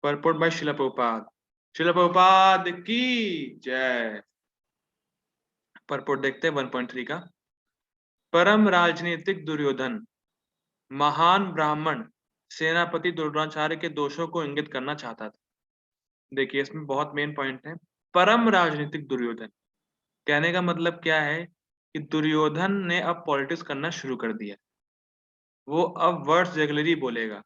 Purport bye शिला प्रभुपाद। शिला प्रभुपाद की जय। Purport देखते हैं 1.3 का। परम राजनीतिक दुर्योधन महान ब्राह्मण सेनापति द्रोणाचार्य के दोषों को इंगित करना चाहता था। देखिए इसमें बहुत मेन पॉइंट है। परम राजनीतिक दुर्योधन कहने का मतलब क्या है कि दुर्योधन ने अब पॉलिटिक्स करना शुरू कर दिया। वो अब वर्ड्स रेगुलरली बोलेगा,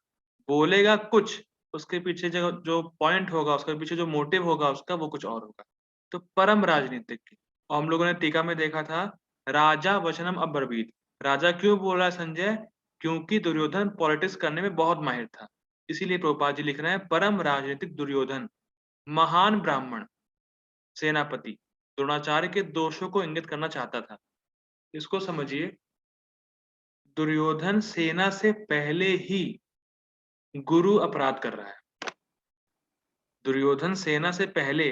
बोलेगा कुछ, उसके पीछे जो जो पॉइंट होगा, उसके पीछे जो मोटिव होगा उसका, वो कुछ और होगा। तो परम राजनीतिक की, और हम लोगों ने टीका में देखा था राजा वचनम अब्रवीत। राजा क्यों बोल रहा है संजय? क्योंकि दुर्योधन पॉलिटिक्स करने में बहुत माहिर था। इसीलिए प्रभुपाद जी लिख रहे हैं परम राजनीतिक दुर्योधन महान ब्राह्मण सेनापति द्रोणाचार्य के दोषों को इंगित करना चाहता था। इसको समझिए, दुर्योधन सेना से पहले ही गुरु अपराध कर रहा है। दुर्योधन सेना से पहले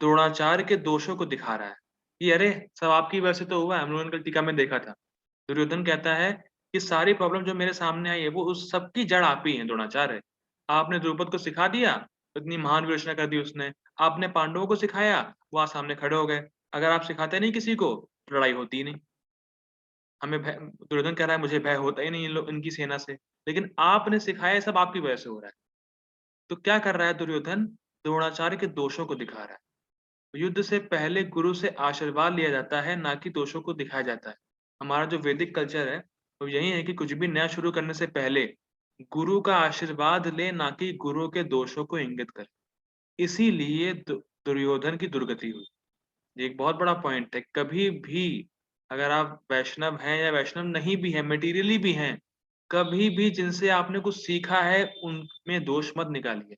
द्रोणाचार्य के दोषों को दिखा रहा है कि अरे सब आपकी वजह से तो हुआ है। हम लोगों ने कल टीका में देखा था, दुर्योधन कहता है कि सारी प्रॉब्लम जो मेरे सामने आई है वो उस सबकी जड़ आप ही है द्रोणाचार्य। आपने द्रुपद को सिखा दिया, इतनी महान विवेचना कर दी उसने। आपने पांडवों को सिखाया, वो आज सामने खड़े हो गए। अगर आप सिखाते नहीं किसी को तो लड़ाई होती ही नहीं। हमें भय, दुर्योधन कह रहा है मुझे भय होता ही नहीं इनकी सेना से, लेकिन आपने सिखाया सब आपकी वजह से हो रहा है। तो क्या कर रहा है दुर्योधन? द्रोणाचार्य के दोषों को दिखा रहा है। युद्ध से पहले गुरु से आशीर्वाद लिया जाता है, ना कि दोषों को दिखाया जाता है। हमारा जो वैदिक कल्चर है वो यही है कि कुछ भी नया शुरू करने से पहले गुरु का आशीर्वाद ले, ना कि गुरु के दोषों को इंगित करे। इसीलिए दुर्योधन की दुर्गति हुई। ये एक बहुत बड़ा पॉइंट है। कभी भी अगर आप वैष्णव हैं या वैष्णव नहीं भी हैं, मटेरियली भी हैं, कभी भी जिनसे आपने कुछ सीखा है उनमें दोष मत निकालिए,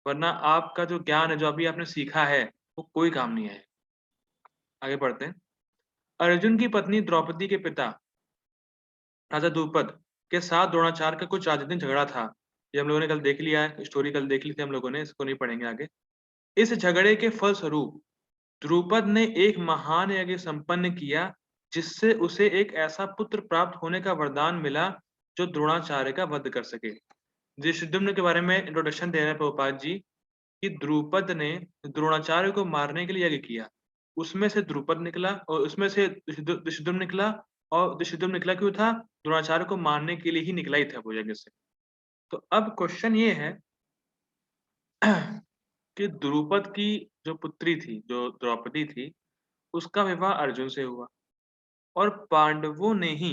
वरना आपका जो ज्ञान है, जो अभी आपने सीखा है, वो कोई काम नहीं है। आगे बढ़ते हैं। अर्जुन की पत्नी द्रौपदी के पिता राजा द्रुपद के साथ द्रोणाचार्य का कुछ राजनीतिक झगड़ा था। ये हम लोगों ने कल देख लिया है, स्टोरी कल देख ली थी हम लोगों ने, इसको नहीं पढ़ेंगे आगे। इस झगड़े के फलस्वरूप द्रुपद ने एक महान यज्ञ संपन्न किया, जिससे उसे एक ऐसा पुत्र प्राप्त होने का वरदान मिला जो द्रोणाचार्य का वध कर सके। धृष्टद्युम्न के बारे में इंट्रोडक्शन दे रहे हैं प्रभुपाद जी कि द्रुपद ने द्रोणाचार्य को मारने के लिए यज्ञ किया। उसमें से द्रुपद निकला और उसमें से धृष्टद्युम्न निकला। और धृष्टद्युम्न निकला क्यों था? द्रोणाचार्य को मारने के लिए ही निकला ही था वो यज्ञ से। तो अब क्वेश्चन ये है कि द्रुपद की जो पुत्री थी, जो द्रौपदी थी, उसका विवाह अर्जुन से हुआ और पांडवों ने ही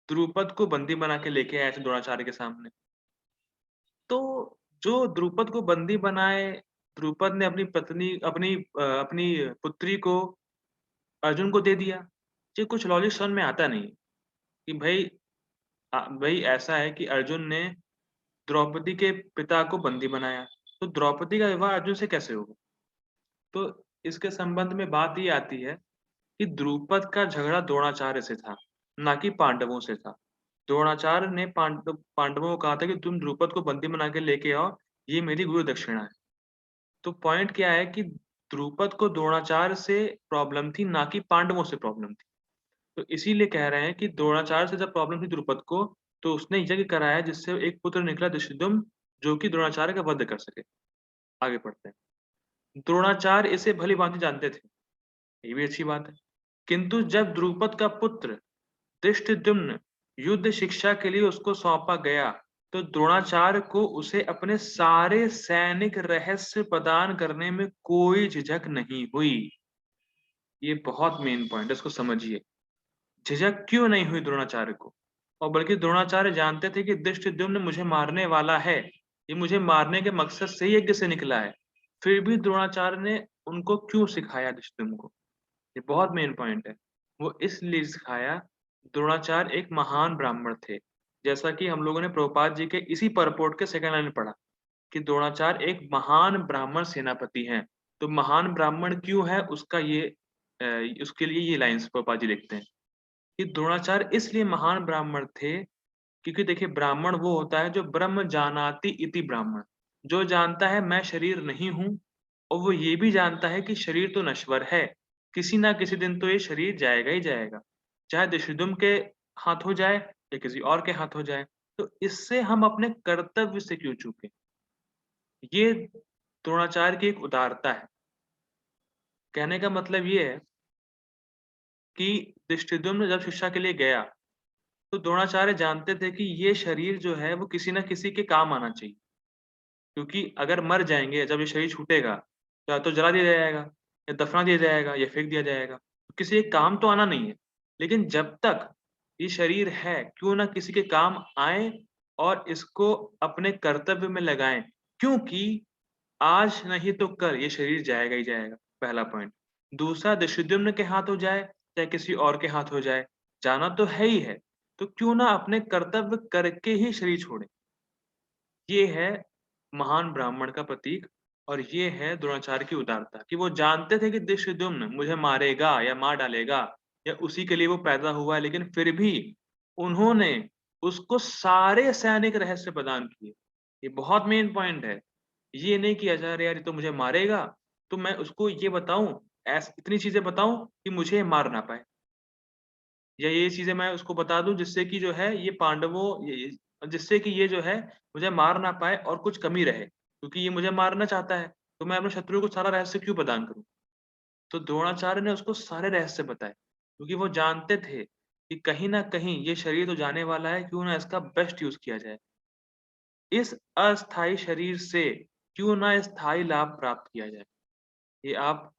द्रुपद को बंदी बना के लेके आए थे द्रोणाचार्य के सामने। तो जो द्रुपद को बंदी बनाए, द्रुपद ने अपनी पत्नी अपनी पुत्री को अर्जुन को दे दिया। ये कुछ लॉजिक समझ में आता नहीं कि भाई ऐसा है कि अर्जुन ने द्रौपदी के पिता को बंदी बनाया, तो द्रौपदी का विवाह अर्जुन से कैसे होगा? तो इसके संबंध में बात ये आती है कि द्रुपद का झगड़ा द्रोणाचार्य से था, ना कि पांडवों से था। द्रोणाचार्य ने पांडवों को कहा था कि तुम द्रुपद को बंदी बना के लेके आओ, ये मेरी गुरु दक्षिणा है। तो पॉइंट क्या है कि द्रुपद को द्रोणाचार्य से प्रॉब्लम थी, ना कि पांडवों से प्रॉब्लम थी। तो इसीलिए कह रहे हैं कि द्रोणाचार्य से जब प्रॉब्लम थी द्रुपद को, तो उसने यज्ञ कराया जिससे एक पुत्र निकला धृष्टद्युम्न, जो कि द्रोणाचार्य का वध कर सके। आगे बढ़ते हैं। द्रोणाचार्य इसे भली-भांति जानते थे, ये भी अच्छी बात है। किंतु जब द्रुपद का पुत्र धृष्टद्युम्न युद्ध शिक्षा के लिए उसको सौंपा गया, तो द्रोणाचार्य को उसे अपने सारे सैनिक रहस्य प्रदान करने में कोई झिझक नहीं हुई। ये बहुत मेन पॉइंट है, इसको समझिए। झिझक क्यों नहीं हुई द्रोणाचार्य को? और बल्कि द्रोणाचार्य जानते थे कि धृष्टद्युम्न मुझे मारने वाला है, ये मुझे मारने के मकसद से ही यज्ञ से निकला है। फिर भी द्रोणाचार्य ने उनको क्यों सिखाया धृष्टद्युम्न को? ये बहुत मेन पॉइंट है। वो इसलिए सिखाया, द्रोणाचार्य एक महान ब्राह्मण थे। जैसा कि हम लोगों ने प्रभुपाद जी के इसी परपोर्ट के सेकंड लाइन में पढ़ा कि द्रोणाचार्य एक महान ब्राह्मण सेनापति हैं। तो महान ब्राह्मण क्यों है उसका उसके लिए ये लाइन्स प्रभुपाद जी लिखते हैं कि द्रोणाचार्य इसलिए महान ब्राह्मण थे क्योंकि देखिए ब्राह्मण वो होता है जो ब्रह्म जानाति इति ब्राह्मण, जो जानता है मैं शरीर नहीं हूँ, और वो ये भी जानता है कि शरीर तो नश्वर है, किसी ना किसी दिन तो ये शरीर जाएगा ही जाएगा, चाहे धृष्टद्युम्न के हाथ हो जाए या किसी और के हाथ हो जाए। तो इससे हम अपने कर्तव्य से क्यों चूकें? ये द्रोणाचार्य की एक उदारता है। कहने का मतलब ये है कि धृष्टद्युम्न जब शिक्षा के लिए गया, तो द्रोणाचार्य जानते थे कि ये शरीर जो है वो किसी न किसी के काम आना चाहिए। क्योंकि अगर मर जाएँगे, जब ये शरीर छूटेगा, तो या तो जला दिया जाएगा, या दफना दिया जाएगा, या फेंक दिया जाएगा। तो किसी एक काम तो आना नहीं है। लेकिन जब तक ये शरीर है, क्यों ना किसी के काम आएँ और इसको अपने कर्तव्य में लगाएँ। क्योंकि आज नहीं तो कल ये शरीर जाएगा ही जाएगा, पहला पॉइंट। दूसरा, धृष्टद्युम्न के हाथ हो जाए, चाहे किसी और के हाथ हो जाए, जाना तो है ही है। तो क्यों ना अपने कर्तव्य करके ही शरीर छोड़ें। ये है महान ब्राह्मण का प्रतीक और ये है द्रोणाचार्य की उदारता कि वो जानते थे कि धृष्टद्युम्न मुझे मारेगा या मार डालेगा या उसी के लिए वो पैदा हुआ है, लेकिन फिर भी उन्होंने उसको सारे सैनिक रहस्य प्रदान किए। ये बहुत मेन पॉइंट है। ये नहीं कि अच्छा अरे यार ये तो मुझे मारेगा, तो मैं उसको ये बताऊँ, ऐस इतनी चीज़ें बताऊँ कि मुझे ये मार ना पाए। या ये चीज़ें मैं उसको बता दूँ जिससे कि जो है ये पांडवों ये जिससे कि ये जो है मुझे मार ना पाए और कुछ कमी रहे। क्योंकि ये मुझे मारना चाहता है, तो मैं अपने शत्रु को सारा रहस्य क्यों प्रदान करूँ? तो द्रोणाचार्य ने उसको सारे रहस्य बताए, क्योंकि वो जानते थे कि कहीं न कहीं ये शरीर तो जाने वाला है, क्यों ना इसका बेस्ट यूज़ किया जाए। इस अस्थायी शरीर से क्यों ना स्थायी लाभ प्राप्त किया जाए। ये आप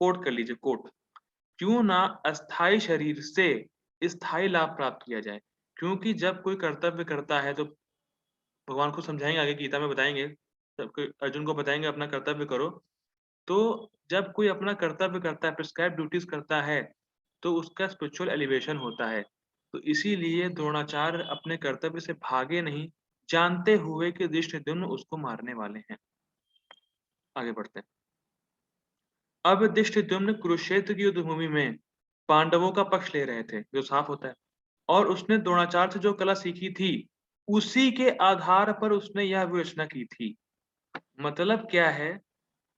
कोट कर लीजिए, कोट। क्यों ना अस्थायी शरीर से स्थायी लाभ प्राप्त किया जाए। क्योंकि जब कोई कर्तव्य करता है तो भगवान खुद समझाएँगे, आगे गीता में बताएँगे, जब कोई अर्जुन को बताएँगे अपना कर्तव्य करो, तो जब कोई अपना कर्तव्य करता है, प्रिस्क्राइब्ड ड्यूटीज़ करता है, तो उसका स्पिरिचुअल एलिवेशन होता है। तो इसीलिए द्रोणाचार्य अपने कर्तव्य से भागे नहीं, जानते हुए कि धृष्टद्युम्न उसको मारने वाले हैं। आगे बढ़ते हैं। अब धृष्टद्युम्न कुरुक्षेत्र की युद्ध भूमि में पांडवों का पक्ष ले रहे थे, जो साफ होता है। और उसने द्रोणाचार्य से जो कला सीखी थी, उसी के आधार पर उसने यह विवेचना की थी। मतलब क्या है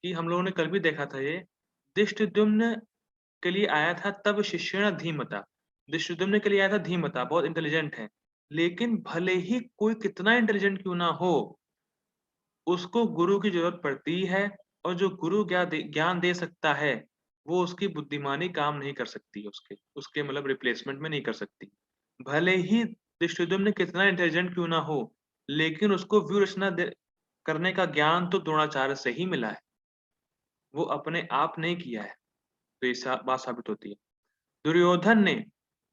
कि हम लोगों ने कल भी देखा था ये, धृष्टद्युम्न के लिए आया था तब शिष्येण धीमता। धृष्टद्युम्न के लिए आया था धीमता, बहुत इंटेलिजेंट है। लेकिन भले ही कोई कितना इंटेलिजेंट क्यों ना हो, उसको गुरु की ज़रूरत पड़ती है और जो गुरु ज्ञान दे सकता है, वो उसकी बुद्धिमानी काम नहीं कर सकती है उसके उसके मतलब रिप्लेसमेंट में नहीं कर सकती। भले ही धृष्टद्युम्न कितना इंटेलिजेंट क्यों ना हो, लेकिन उसको व्यूह रचना दे करने का ज्ञान तो द्रोणाचार्य से ही मिला है। वो अपने आप नहीं किया है, तो ये बात साबित होती है। दुर्योधन ने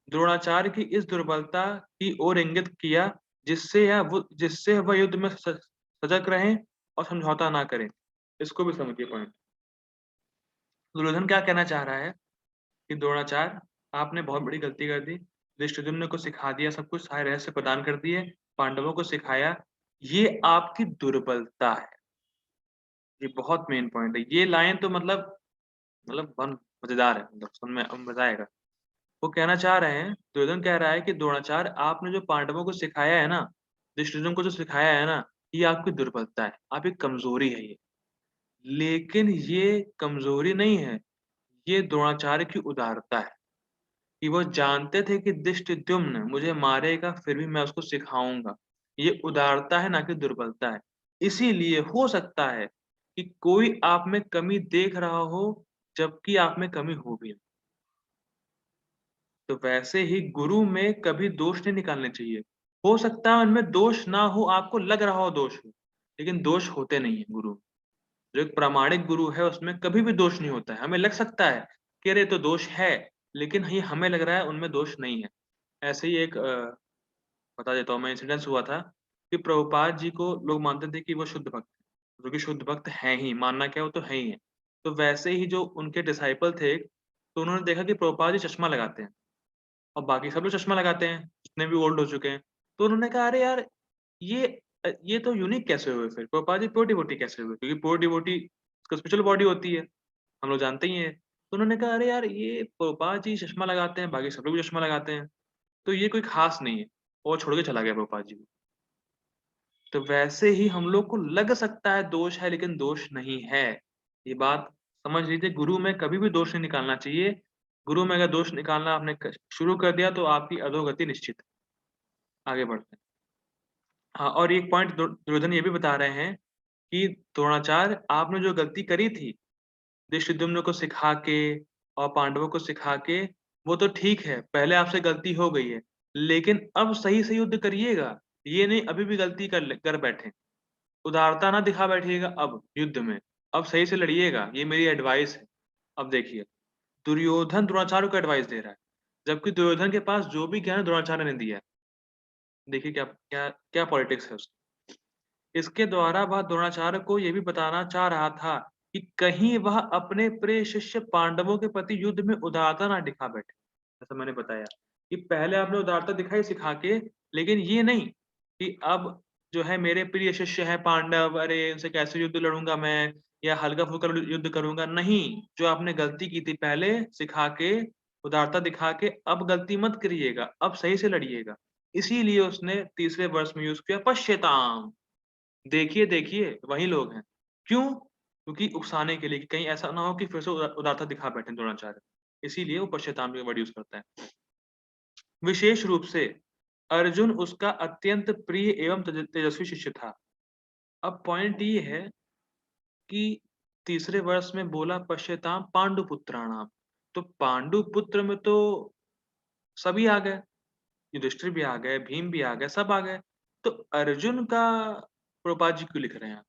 द्रोणाचार्य की इस दुर्बलता की ओर इंगित किया, जिससे वह युद्ध में सजग रहें और समझौता ना करें। इसको भी समझिए पॉइंट। दुर्योधन क्या कहना चाह रहा है कि द्रोणाचार्य, आपने बहुत बड़ी गलती कर दी। धृष्टद्युम्न को सिखा दिया सब कुछ, सारे रहस्य प्रदान कर दिए, पांडवों को सिखाया। ये आपकी दुर्बलता है। ये बहुत मेन पॉइंट है। ये लाइन तो मतलब बहुत मज़ेदार है, मतलब सुनने में मज़ा आएगा। वो कहना चाह रहे हैं, दुर्योधन कह रहा है कि द्रोणाचार्य, आपने जो पांडवों को सिखाया है ना, धृष्टद्युम्न को जो सिखाया है ना, ये आपकी दुर्बलता है, आपकी कमज़ोरी है ये। लेकिन ये कमज़ोरी नहीं है, ये द्रोणाचार्य की उदारता है, कि वो जानते थे कि धृष्टद्युम्न मुझे मारेगा, फिर भी मैं उसको सिखाऊँगा। ये उदारता है, ना कि दुर्बलता है। इसीलिए हो सकता है कि कोई आप में कमी देख रहा हो, जबकि आप में कमी हो भी ना। तो वैसे ही गुरु में कभी दोष नहीं निकालने चाहिए। हो सकता है उनमें दोष ना हो, आपको लग रहा हो दोष हो, लेकिन दोष होते नहीं हैं गुरु में। जो एक प्रामाणिक गुरु है उसमें कभी भी दोष नहीं होता है। हमें लग सकता है कि अरे! ये तो दोष है, लेकिन ये हमें लग रहा है उनमें दोष नहीं है। ऐसे ही एक बता देता हूँ मैं, इंसिडेंस हुआ था कि प्रभुपाद जी को लोग मानते थे कि वो शुद्ध भक्त हैं, जो कि शुद्ध भक्त हैं ही, मानना क्या है वो तो है ही है। तो वैसे ही जो उनके डिसाइपल थे, तो उन्होंने देखा कि प्रभुपाद जी चश्मा लगाते हैं। और बाकी सब लोग चश्मा लगाते हैं, जितने भी ओल्ड हो चुके हैं। तो उन्होंने कहा अरे यार! ये ये तो यूनिक कैसे हुए फिर? प्रभुपाद जी प्योर डिवोटी कैसे हुए? क्योंकि प्योर डिवोटी का स्पिरिचुअल बॉडी होती है, हम लोग जानते ही हैं। तो उन्होंने कहा अरे यार! ये प्रभुपाद जी चश्मा लगाते हैं, बाकी सब लोग भी चश्मा लगाते हैं, तो ये कोई ख़ास नहीं है। और छोड़ के चला गया प्रभुपाद जी को। तो वैसे ही हम लोग को लग सकता है दोष है, लेकिन दोष नहीं है। ये बात समझ लीजिए, गुरु में कभी भी दोष नहीं निकालना चाहिए। गुरु में अगर दोष निकालना आपने क शुरू कर दिया तो आपकी अधोगति निश्चित है। आगे बढ़ते हैं। हाँ, और एक पॉइंट दुर्योधन ये भी बता रहे हैं कि द्रोणाचार्य आपने जो गलती करी थी, धृष्टद्युम्न को सिखा के और पांडवों को सिखा के, वो तो ठीक है, पहले आपसे गलती हो गई है, लेकिन अब सही से युद्ध करिएगा, ये नहीं अभी भी गलती कर बैठे। उदारता ना दिखा बैठिएगा अब युद्ध में, अब सही से लड़िएगा, ये मेरी एडवाइस है। अब देखिए, दुर्योधन द्रोणाचार्य को एडवाइस दे रहा है, जबकि दुर्योधन के पास जो भी ज्ञान द्रोणाचार्य ने दिया है। देखिए क्या क्या क्या पॉलिटिक्स है उसकी। इसके द्वारा वह द्रोणाचार्य को ये भी बताना चाह रहा था कि कहीं वह अपने प्रिय शिष्य पांडवों के प्रति युद्ध में उदारता ना दिखा बैठे। जैसा मैंने बताया कि पहले आपने उदारता दिखाई सिखा के, लेकिन ये नहीं कि अब जो है मेरे प्रिय शिष्य हैं पांडव, अरे इनसे कैसे युद्ध लड़ूँगा मैं या हल्का-फुल्का युद्ध करूँगा, नहीं। जो आपने गलती की थी पहले सिखा के, उदारता दिखा के, अब गलती मत करिएगा, अब सही से लड़िएगा। इसीलिए उसने तीसरे वर्ष में यूज़ किया पश्यताम। देखिए, देखिए, वही लोग हैं। क्यों? क्योंकि उकसाने के लिए कि कहीं ऐसा ना हो कि फिर से उदारता दिखा बैठें द्रोणाचार्य। इसीलिए वो पश्यताम ये वर्ड यूज़ करता है। विशेष रूप से अर्जुन उसका अत्यंत प्रिय एवं तेजस्वी शिष्य था। अब पॉइंट ये है कि तीसरे वर्ष में बोला पश्यताम पांडुपुत्राणाम। तो पांडुपुत्र में तो सभी आ गए, युधिष्ठिर भी आ गए, भीम भी आ गए, सब आ गए। तो अर्जुन का प्रोपा जी क्यों लिख रहे हैं आप?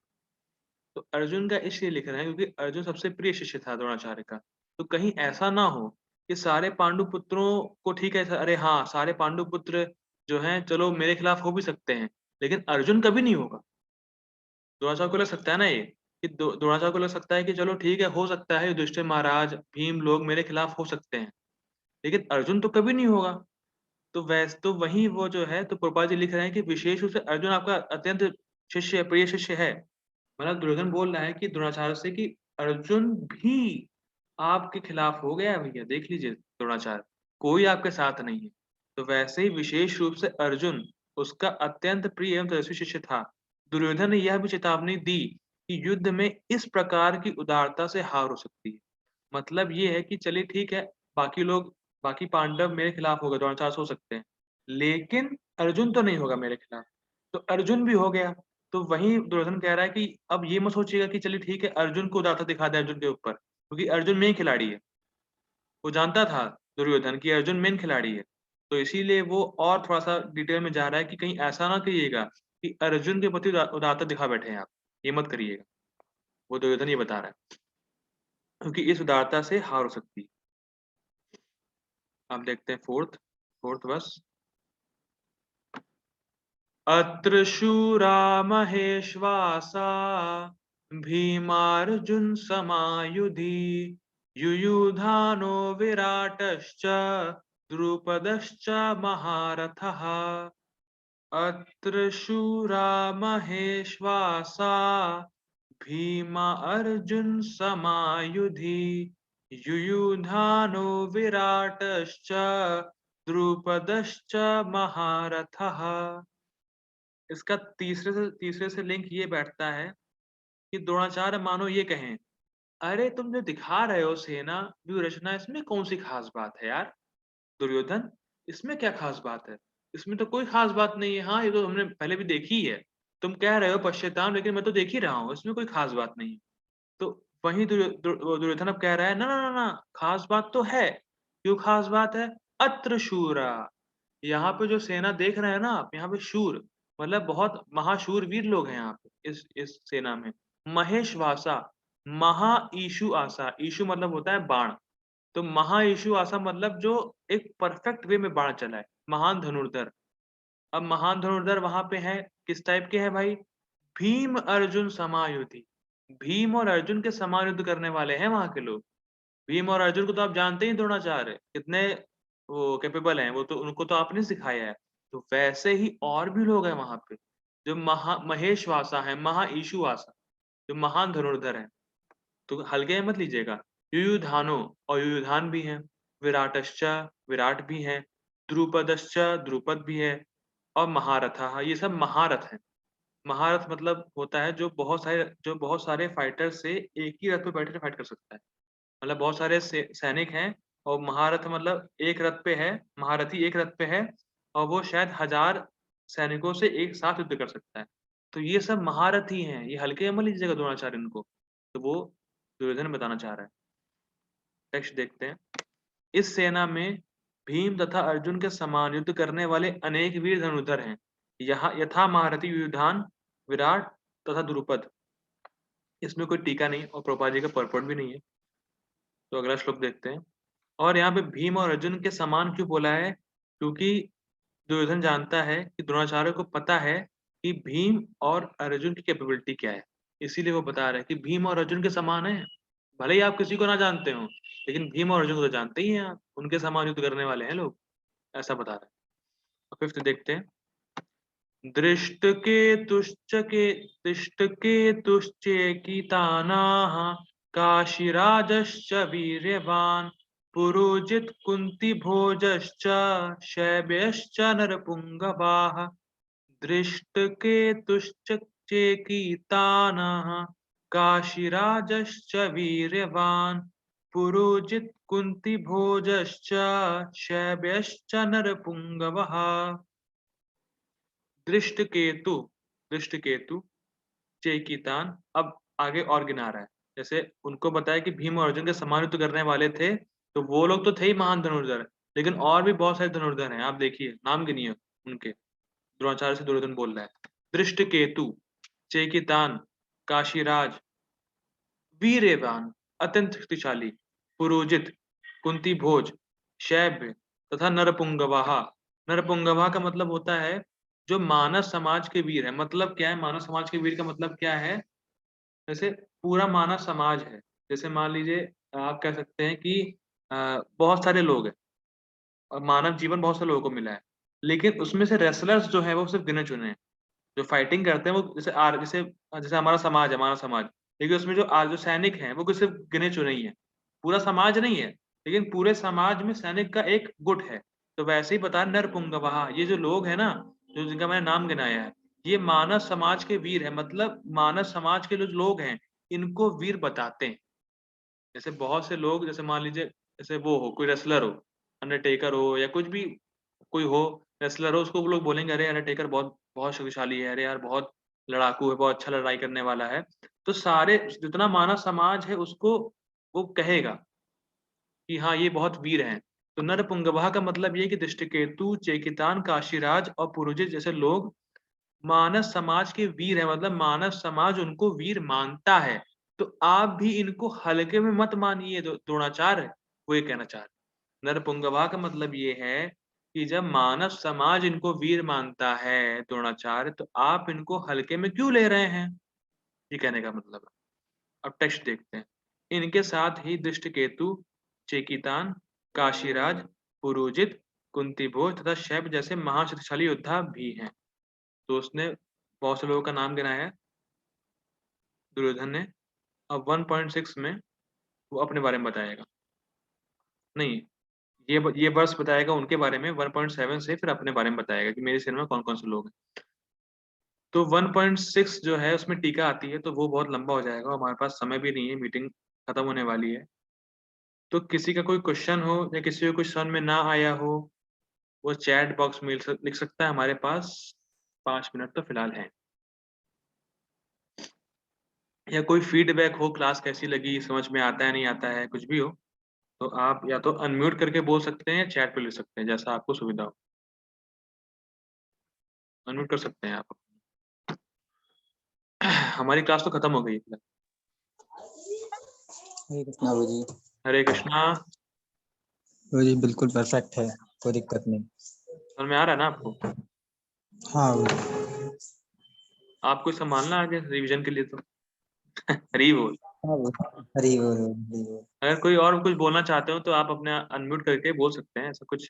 तो अर्जुन का इसलिए लिख रहे हैं क्योंकि अर्जुन सबसे प्रिय शिष्य था द्रोणाचार्य का। तो कहीं ऐसा ना हो कि सारे पांडु पुत्रों को ठीक है अरे हाँ, सारे पांडु पुत्र जो हैं चलो मेरे खिलाफ हो भी सकते हैं, लेकिन अर्जुन कभी नहीं होगा। द्रोणाचार्य को लग सकता है ना ये, कि द्रोणाचार्य को लग सकता है कि चलो ठीक है, हो सकता है युधिष्ठिर महाराज, भीम लोग मेरे खिलाफ हो सकते हैं, लेकिन अर्जुन तो कभी नहीं होगा। तो वहीं वो जो है तो प्रोपा जी लिख रहे हैं कि विशेष रूप से अर्जुन आपका अत्यंत शिष्य प्रिय शिष्य है। मतलब दुर्योधन बोल रहा है कि द्रोणाचार्य से कि अर्जुन भी आपके खिलाफ हो गया है भैया, देख लीजिए द्रोणाचार्य, कोई आपके साथ नहीं है। तो वैसे ही विशेष रूप से अर्जुन उसका अत्यंत प्रिय एवं तेजस्वी शिष्य था। दुर्योधन ने यह भी चेतावनी दी कि युद्ध में इस प्रकार की उदारता से हार हो सकती है। मतलब ये है कि चलिए ठीक है, बाकी लोग बाकी पांडव मेरे खिलाफ हो गए, द्रोणाचार्य से हो सकते हैं, लेकिन अर्जुन तो नहीं होगा मेरे खिलाफ। तो अर्जुन भी हो गया। तो वहीं दुर्योधन कह रहा है कि अब ये मत सोचिएगा कि चलिए ठीक है, अर्जुन को उदारता दिखा दें अर्जुन के ऊपर, क्योंकि अर्जुन मेन खिलाड़ी है। वो जानता था दुर्योधन कि अर्जुन मेन खिलाड़ी है। तो इसीलिए वो और थोड़ा-सा डिटेल में जा रहा है कि कहीं ऐसा ना करिएगा कि अर्जुन के प्रति उदारता दिखा बैठे हैं आप। ये मत करिएगा। वो दुर्योधन ये बता रहा है, क्योंकि इस उदारता से हार हो सकती है। अब देखते हैं 4th वर्स। अत्र शूरा महेश्वासा भीमार्जुनसमायुधि युयुधानो विराटश्च द्रुपदश्च महारथः। अत्र शूरा महेश्वासा भीमा अर्जुनसमायुधि युयुधानो विराटश्च द्रुपदश्च महारथः। इसका तीसरे से लिंक ये बैठता है कि द्रोणाचार्य मानो ये कहें, "अरे तुम जो दिखा रहे हो सेना व्यूहरचना, इसमें कौन-सी ख़ास बात है यार? दुर्योधन, इसमें क्या ख़ास बात है? इसमें तो कोई ख़ास बात नहीं है। हाँ, ये तो हमने पहले भी देखी ही है। तुम कह रहे हो पश्यताम, लेकिन मैं तो देख ही रहा हूँ, इसमें कोई ख़ास बात नहीं है।" तो वहीं दुर्योधन अब कह रहा है, "ना, ना, ना, ना, ख़ास बात तो है। क्यों ख़ास बात है? अत्र शूरा।" यहाँ पे जो सेना देख रहे हैं ना आप, यहाँ पे शूर मतलब बहुत महाशूरवीर लोग हैं यहाँ पे इस सेना में। महेशवासा, महाईशु आसा, ईशु मतलब होता है बाण। तो महाईशु आसा मतलब जो एक परफेक्ट वे में बाण चलाए, महान धनुर्धर। अब महान धनुर्धर वहाँ पे हैं, किस टाइप के हैं भाई? भीम अर्जुन समायुधि। भीम और अर्जुन के समान युद्ध करने वाले हैं वहाँ के लोग। भीम और अर्जुन को तो आप जानते ही द्रोणाचार्य, कितने वो कैपेबल हैं, वो तो उनको तो आपने सिखाया है। तो वैसे ही और भी लोग हैं वहाँ पे, जो महेशवासा हैं, महाईशुवासा, जो महान धनुर्धर हैं। तो हल्के में मत लीजिएगा। युयुधानो और युयुधान भी हैं, विराटश्च विराट भी हैं, द्रुपदश्च द्रुपद भी है और महारथः ये सब महारथ हैं। महारथ मतलब होता है जो बहुत सारे फाइटर से एक ही रथ पे बैठ के फाइट कर सकता है। मतलब बहुत सारे सैनिक हैं और महारथ मतलब एक रथ पे है, महारथी एक रथ पे है और वो शायद 1000 सैनिकों से एक साथ युद्ध कर सकता है। तो ये सब महारथी हैं, ये हल्के में मत लीजिएगा द्रोणाचार्य इनको। तो वो दुर्योधन बताना चाह रहा है। टेक्स्ट देखते हैं। इस सेना में भीम तथा अर्जुन के समान युद्ध करने वाले अनेक वीर धनुर्धर हैं। यहाँ यथा महारथी युधान, विराट तथा द्रुपद। इसमें कोई टीका नहीं और प्रभुपाद जी का परपट भी नहीं है। तो अगला श्लोक देखते हैं। और यहाँ पे भीम और अर्जुन के समान क्यों बोला है? क्योंकि दुर्योधन जानता है कि द्रोणाचार्य को पता है कि भीम और अर्जुन की कैपेबिलिटी क्या है, इसीलिए वो बता रहा है कि भीम और अर्जुन के समान है। भले ही आप किसी को ना जानते हो, लेकिन भीम और अर्जुन को तो जानते ही हैं आप, उनके समान युद्ध करने वाले हैं लोग, ऐसा बता रहा है। फिफ्थ देखते हैं। दृष्टकेतुश्चेकितानाः काशीराजश्च वीर्यवान् पुरोजित कुन्तिभोजश्च शैब्यश्च नरपुङ्गवाः। दृष्टकेतुश्चेकितानः काशीराजश्च वीर्यवान् पुरोजित कुन्तिभोजश्च शैब्यश्च नरपुङ्गवः। दृष्टकेतु, दृष्टकेतु, चेकितान, अब आगे और गिना रहा है। जैसे उनको बताया कि भीम और अर्जुन के समान युद्ध करने वाले थे, तो वो लोग तो थे ही महान धनुर्धर, लेकिन और भी बहुत सारे धनुर्धर हैं। आप देखिए, नाम गिनिए उनके। द्रोणाचार्य से दुर्योधन बोल रहा है। दृष्टकेतु, चेकितान, काशीराज, वीर्यवान, अत्यंत शक्तिशाली, पुरोजित, कुंती भोज, शैब्य तथा नरपुंगवाह। नरपुंगवाह का मतलब होता है जो मानव समाज के वीर है। मतलब क्या है मानव समाज के वीर का मतलब क्या है? जैसे पूरा मानव समाज है, जैसे मान लीजिए आप कह सकते हैं कि बहुत सारे लोग हैं और मानव जीवन बहुत सारे लोगों को मिला है, लेकिन उसमें से रेसलर्स जो है वो सिर्फ गिने चुने हैं जो फाइटिंग करते हैं। वो जैसे जैसे हमारा समाज है, मानव समाज, लेकिन उसमें जो सैनिक हैं वो सिर्फ गिने चुने ही हैं, पूरा समाज नहीं है, लेकिन पूरे समाज में सैनिक का एक गुट है। तो वैसे ही बता नरपुंगवाहा, ये जो लोग हैं ना, जो जिनका मैंने नाम गिनाया है, ये मानव समाज के वीर है। मतलब मानव समाज के जो लोग हैं इनको वीर बताते हैं। जैसे बहुत से लोग, जैसे मान लीजिए जैसे वो हो, कोई रेसलर हो, अंडरटेकर हो या कुछ भी कोई हो, रेसलर हो, उसको वो लोग बोलेंगे अरे अंडरटेकर बहुत बहुत शक्तिशाली है, अरे यार बहुत लड़ाकू है, बहुत अच्छा लड़ाई करने वाला है। तो सारे जितना मानव समाज है उसको वो कहेगा कि हाँ ये बहुत वीर हैं। तो नरपुंगवा का मतलब ये कि दृष्टिकेतु, चेकितान, काशीराज और पुरुजित जैसे लोग मानव समाज के वीर है। मतलब मानव समाज उनको वीर मानता है। तो आप भी इनको हल्के में मत मानिए द्रोणाचार्य, वो ये कहना चाह रहे। नरपुंगवा का मतलब ये है कि जब मानव समाज इनको वीर मानता है द्रोणाचार्य, तो आप इनको हल्के में क्यों ले रहे हैं, ये कहने का मतलब है। अब टेक्स्ट देखते हैं। इनके साथ ही दृष्टकेतु, चेकितान, काशीराज, पुरोजित, कुंतीभोज तथा शैब जैसे महान शक्तिशाली योद्धा भी हैं। तो उसने बहुत से लोगों का नाम गिनाया है दुर्योधन ने। अब 1.6 में वो अपने बारे में बताएगा। नहीं, ये वर्ष बताएगा उनके बारे में। 1.7 से फिर अपने बारे में बताएगा कि मेरी सेना में कौन कौन से लोग हैं। तो 1.6 जो है उसमें टीका आती है, तो वो बहुत लंबा हो जाएगा, हमारे पास समय भी नहीं है, मीटिंग खत्म होने वाली है। तो किसी का कोई क्वेश्चन हो या किसी को कुछ समझ में ना आया हो, वो चैट बॉक्स में लिख सकता है। हमारे पास 5 मिनट तो फिलहाल है। या कोई फीडबैक हो, क्लास कैसी लगी, समझ में आता है नहीं आता है, कुछ भी हो, तो आप या तो अनम्यूट करके बोल सकते हैं या चैट पे लिख सकते हैं, जैसा आपको सुविधा हो। अनम्यूट कर सकते हैं आप। हमारी क्लास तो खत्म हो गई है। हरे कृष्णा बाबू जी। हरे कृष्णा। बाबू जी बिल्कुल परफेक्ट है, कोई दिक्कत नहीं। समझ में आ रहा है ना आपको? हाँ बाबू जी। आपको संभालना आगे रिवीजन के लिए तो। हरी बोल। हाँ बाबू, हरी बोल हरी बोल। अगर कोई और कुछ बोलना चाहते हो तो आप अपने अनम्यूट करके बोल सकते हैं। ऐसा कुछ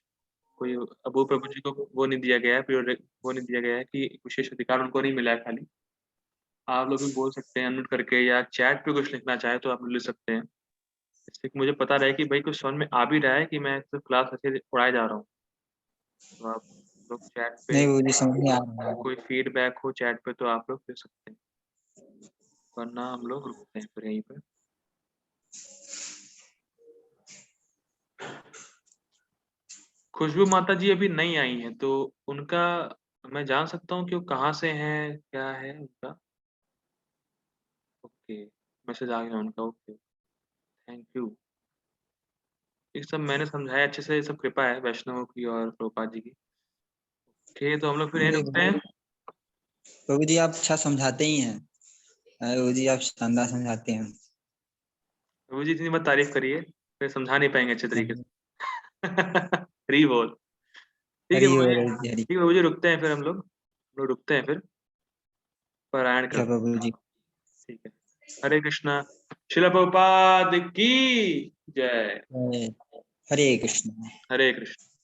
कोई अबू प्रभु जी को वो नहीं दिया गया है, वो नहीं दिया गया है कि विशेष अधिकार उनको नहीं मिला है। खाली आप लोग भी बोल सकते हैं अनम्यूट करके, या चैट पे कुछ लिखना चाहे तो आप लिख सकते हैं, इससे कि मुझे पता रहे कि भाई कुछ समझ में आ भी रहा है कि मैं सिर्फ क्लास अच्छे पढ़ाए जा रहा हूँ। तो आप लोग चैट पे, नहीं बाबू जी समझ में आ रहा अगर है। कोई फीडबैक हो चैट पे तो आप लोग लिख सकते हैं, वरना हम लोग रुकते हैं फिर यहीं पे। खुशबू माता जी अभी नहीं आई हैं, तो उनका मैं जान सकता हूँ कि वो कहाँ से हैं, क्या है उनका? ओके, मैसेज आ गया उनका, ओके, थैंक यू। ये सब मैंने समझाया अच्छे से, ये सब कृपा है वैष्णवों की और प्रभुपाद जी की। ओके, तो हम लोग फिर यहीं अरे रुकते हैं। प्रभु जी, आप अच्छा समझाते ही हैं। प्रभु जी, आप शानदार समझाते हैं। प्रभु जी इतनी मत तारीफ़ करिए, फिर समझा नहीं पाएँगे अच्छे तरीके से। हरि हरी बोल। ठीक है हरि प्रभु बोल, जी, हरि ठीक है प्रभु जी, रुकते हैं फिर हम लोग। हम लोग रुकते हैं फिर, पारायण क्या करते हैं। प्रभु जी। ठीक है। हरे कृष्णा। शिला प्रभुपाद की जय। हरे हरे कृष्ण। हरे कृष्ण।